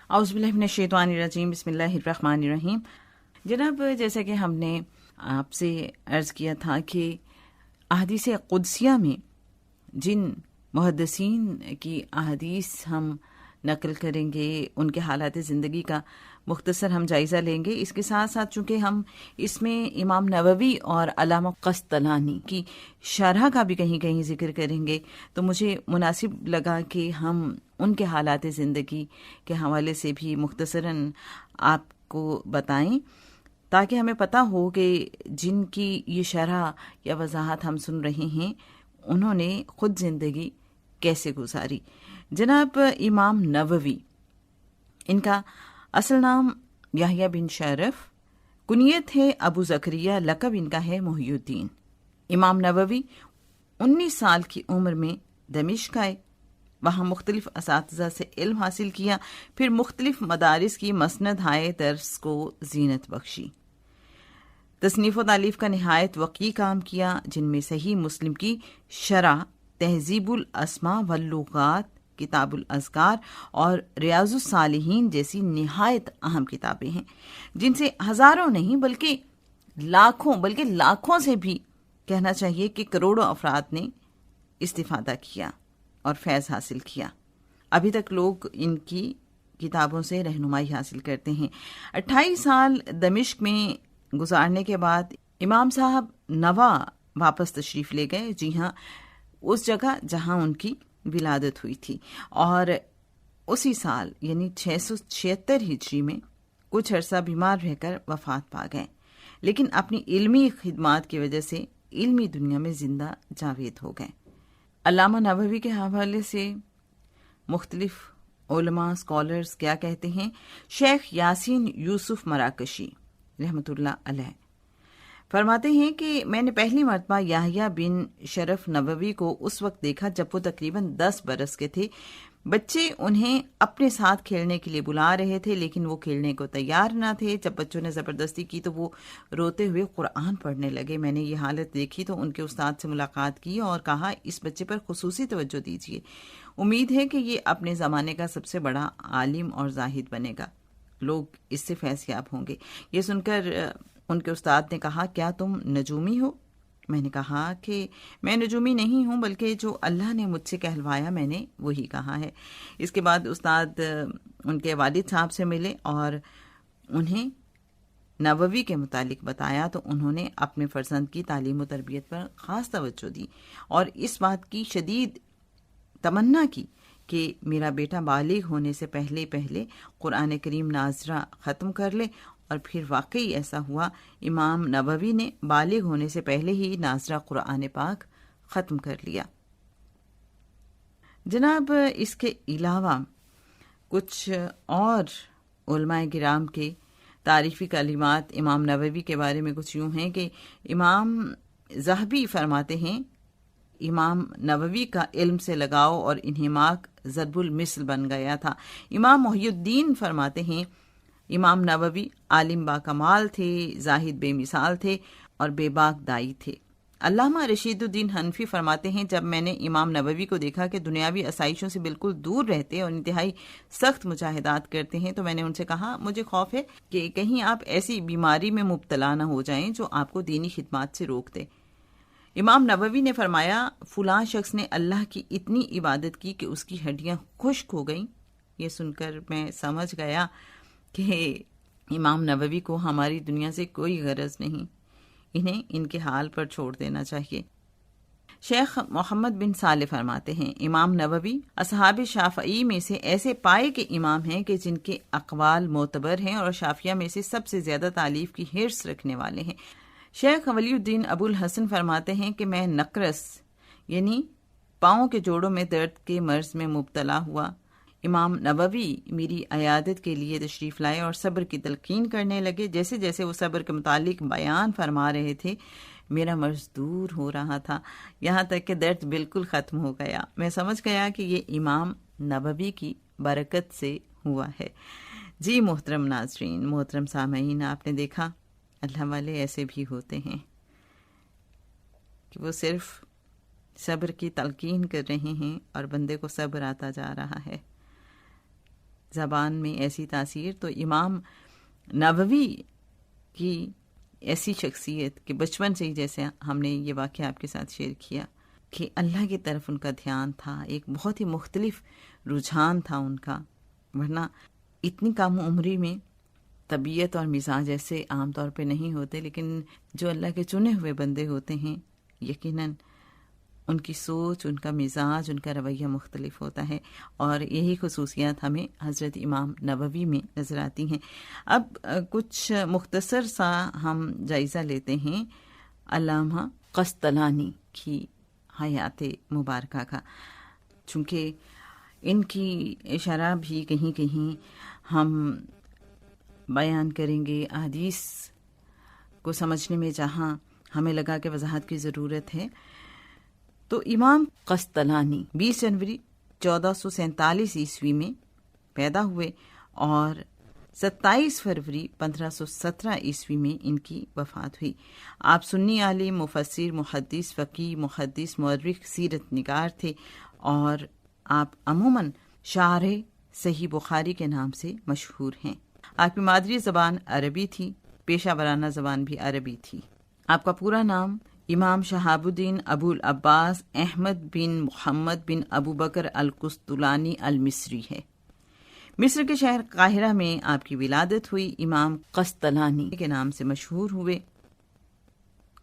اعوذ باللہ من الشیطان الرجیم، بسم اللہ الرحمن الرحیم۔ جناب، جیسا کہ ہم نے آپ سے عرض کیا تھا کہ احادیث قدسیہ میں جن محدثین کی احادیث ہم نقل کریں گے، ان کے حالات زندگی کا مختصر ہم جائزہ لیں گے۔ اس کے ساتھ ساتھ چونکہ ہم اس میں امام نووی اور علامہ قسطلانی کی شرح کا بھی کہیں کہیں ذکر کریں گے، تو مجھے مناسب لگا کہ ہم ان کے حالات زندگی کے حوالے سے بھی مختصراً آپ کو بتائیں، تاکہ ہمیں پتہ ہو کہ جن کی یہ شرح یا وضاحت ہم سن رہے ہیں انہوں نے خود زندگی کیسے گزاری۔ جناب امام نووی، ان کا اصل نام یحییٰ بن شرف، کنیت ہے ابو زکریہ، لقب ان کا ہے محی الدین۔ امام نووی 19 سال کی عمر میں دمشق آئے، وہاں مختلف اساتذہ سے علم حاصل کیا، پھر مختلف مدارس کی مسندہائے درس کو زینت بخشی۔ تصنیف و تالیف کا نہایت وقیع کام کیا، جن میں صحیح مسلم کی شرح، تہذیب الاسماء واللغات، کتاب الاذکار اور ریاض الصالحین جیسی نہایت اہم کتابیں ہیں، جن سے ہزاروں نہیں بلکہ لاکھوں سے بھی کہنا چاہیے کہ کروڑوں افراد نے استفادہ کیا اور فیض حاصل کیا۔ ابھی تک لوگ ان کی کتابوں سے رہنمائی حاصل کرتے ہیں۔ 28 سال دمشق میں گزارنے کے بعد امام صاحب نوا واپس تشریف لے گئے، جی ہاں، اس جگہ جہاں ان کی ولادت ہوئی تھی، اور اسی سال یعنی 676 ہجری میں کچھ عرصہ بیمار رہ کر وفات پا گئے، لیکن اپنی علمی خدمات کی وجہ سے علمی دنیا میں زندہ جاوید ہو گئے۔ علامہ نووی کے حوالے سے مختلف علماء اسکالرز کیا کہتے ہیں؟ شیخ یاسین یوسف مراکشی رحمۃ اللہ علیہ فرماتے ہیں کہ میں نے پہلی مرتبہ یحییٰ بن شرف نووی کو اس وقت دیکھا جب وہ تقریباً 10 برس کے تھے۔ بچے انہیں اپنے ساتھ کھیلنے کے لیے بلا رہے تھے، لیکن وہ کھیلنے کو تیار نہ تھے۔ جب بچوں نے زبردستی کی تو وہ روتے ہوئے قرآن پڑھنے لگے۔ میں نے یہ حالت دیکھی تو ان کے استاد سے ملاقات کی اور کہا، اس بچے پر خصوصی توجہ دیجیے، امید ہے کہ یہ اپنے زمانے کا سب سے بڑا عالم اور زاہد بنے گا، لوگ اس سے فیض یاب ہوں گے۔ یہ سن کر ان کے استاد نے کہا، کیا تم نجومی ہو؟ میں نے کہا کہ میں نجومی نہیں ہوں، بلکہ جو اللہ نے مجھ سے کہلوایا میں نے وہی کہا ہے۔ اس کے بعد استاد ان کے والد صاحب سے ملے اور انہیں نووی کے متعلق بتایا، تو انہوں نے اپنے فرزند کی تعلیم و تربیت پر خاص توجہ دی اور اس بات کی شدید تمنا کی کہ میرا بیٹا بالغ ہونے سے پہلے قرآن کریم ناظرہ ختم کر لے، اور پھر واقعی ایسا ہوا، امام نووی نے بالغ ہونے سے پہلے ہی ناظرہ قرآن پاک ختم کر لیا۔ جناب، اس کے علاوہ کچھ اور علماء کرام کے تعریفی کلمات امام نووی کے بارے میں کچھ یوں ہیں کہ امام ذہبی فرماتے ہیں، امام نووی کا علم سے لگاؤ اور انہماک ضرب المثل بن گیا تھا۔ امام محی الدین فرماتے ہیں، امام نووی عالم با کمال تھے، زاہد بے مثال تھے اور بے باک دائی تھے۔ علامہ رشید الدین حنفی فرماتے ہیں، جب میں نے امام نووی کو دیکھا کہ دنیاوی آسائشوں سے بالکل دور رہتے اور انتہائی سخت مجاہدات کرتے ہیں، تو میں نے ان سے کہا، مجھے خوف ہے کہ کہیں آپ ایسی بیماری میں مبتلا نہ ہو جائیں جو آپ کو دینی خدمات سے روک دے۔ امام نووی نے فرمایا، فلاں شخص نے اللہ کی اتنی عبادت کی کہ اس کی ہڈیاں خشک ہو گئیں۔ یہ سن کر میں سمجھ گیا کہ امام نووی کو ہماری دنیا سے کوئی غرض نہیں، انہیں ان کے حال پر چھوڑ دینا چاہیے۔ شیخ محمد بن صالح فرماتے ہیں، امام نووی اصحاب شافعی میں سے ایسے پائے کے امام ہیں کہ جن کے اقوال معتبر ہیں اور شافعیہ میں سے سب سے زیادہ تالیف کی حرص رکھنے والے ہیں۔ شیخ ولی الدین ابو الحسن فرماتے ہیں کہ میں نقرس یعنی پاؤں کے جوڑوں میں درد کے مرض میں مبتلا ہوا۔ امام نووی میری عیادت کے لیے تشریف لائے اور صبر کی تلقین کرنے لگے۔ جیسے جیسے وہ صبر کے متعلق بیان فرما رہے تھے، میرا مرض دور ہو رہا تھا، یہاں تک کہ درد بالکل ختم ہو گیا۔ میں سمجھ گیا کہ یہ امام نووی کی برکت سے ہوا ہے۔ جی محترم ناظرین، محترم سامعین، آپ نے دیکھا اللہ والے ایسے بھی ہوتے ہیں کہ وہ صرف صبر کی تلقین کر رہے ہیں اور بندے کو صبر آتا جا رہا ہے۔ زبان میں ایسی تاثیر تو امام نووی کی ایسی شخصیت کہ بچپن سے ہی، جیسے ہم نے یہ واقعہ آپ کے ساتھ شیئر کیا، کہ اللہ کی طرف ان کا دھیان تھا، ایک بہت ہی مختلف رجحان تھا ان کا، ورنہ اتنی کم عمری میں طبیعت اور مزاج ایسے عام طور پہ نہیں ہوتے، لیکن جو اللہ کے چنے ہوئے بندے ہوتے ہیں یقیناً ان کی سوچ، ان کا مزاج، ان کا رویہ مختلف ہوتا ہے، اور یہی خصوصیات ہمیں حضرت امام نووی میں نظر آتی ہیں۔ اب کچھ مختصر سا ہم جائزہ لیتے ہیں علامہ قسطلانی کی حیات مبارکہ کا، چونکہ ان کی شرح بھی کہیں کہیں ہم بیان کریں گے احادیث کو سمجھنے میں، جہاں ہمیں لگا کہ وضاحت کی ضرورت ہے۔ تو امام قسطلانی 20 جنوری 1447 عیسوی میں پیدا ہوئے اور 27 فروری 1517 عیسوی میں ان کی وفات ہوئی۔ آپ سنی عالم، مفسر، محدث، فقیہ، محدث، مورخ، سیرت نگار تھے، اور آپ عموماً شارح صحیح بخاری کے نام سے مشہور ہیں۔ آپ کی مادری زبان عربی تھی، پیشہ ورانہ زبان بھی عربی تھی۔ آپ کا پورا نام امام شہاب الدین ابو العباس احمد بن محمد بن ابو بکر القسطلانی المصری ہے۔ مصر کے شہر قاہرہ میں آپ کی ولادت ہوئی۔ امام قسطلانی کے نام سے مشہور ہوئے۔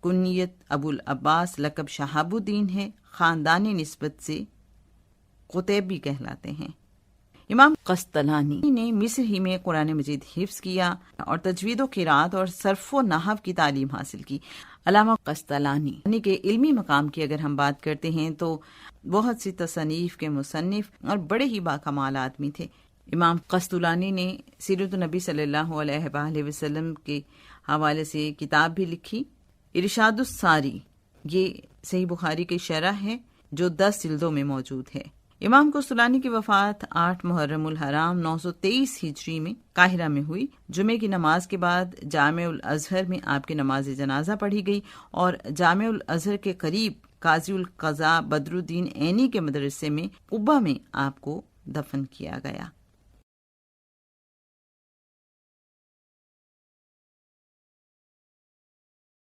کنیت ابو العباس، لقب شہاب الدین ہے، خاندانی نسبت سے قطیبی کہلاتے ہیں۔ امام قسطلانی نے مصر ہی میں قرآن مجید حفظ کیا اور تجوید و قرات اور صرف و نحو کی تعلیم حاصل کی۔ علامہ قسطلانی یعنی کہ علمی مقام کی اگر ہم بات کرتے ہیں تو بہت سی تصانیف کے مصنف اور بڑے ہی باکمال آدمی تھے۔ امام قسطلانی نے سیرت النبی صلی اللہ علیہ وآلہ وسلم کے حوالے سے کتاب بھی لکھی، ارشاد الساری، یہ صحیح بخاری کی شرح ہے جو 10 جلدوں میں موجود ہے۔ امام قسطلانی کی وفات 8 محرم الحرام 923 ہجری میں قاہرہ میں ہوئی۔ جمعے کی نماز کے بعد جامع الازہر میں آپ کی نماز جنازہ پڑھی گئی اور جامع الازہر کے قریب قاضی القضاء بدر الدین عینی کے مدرسے میں قبہ میں آپ کو دفن کیا گیا۔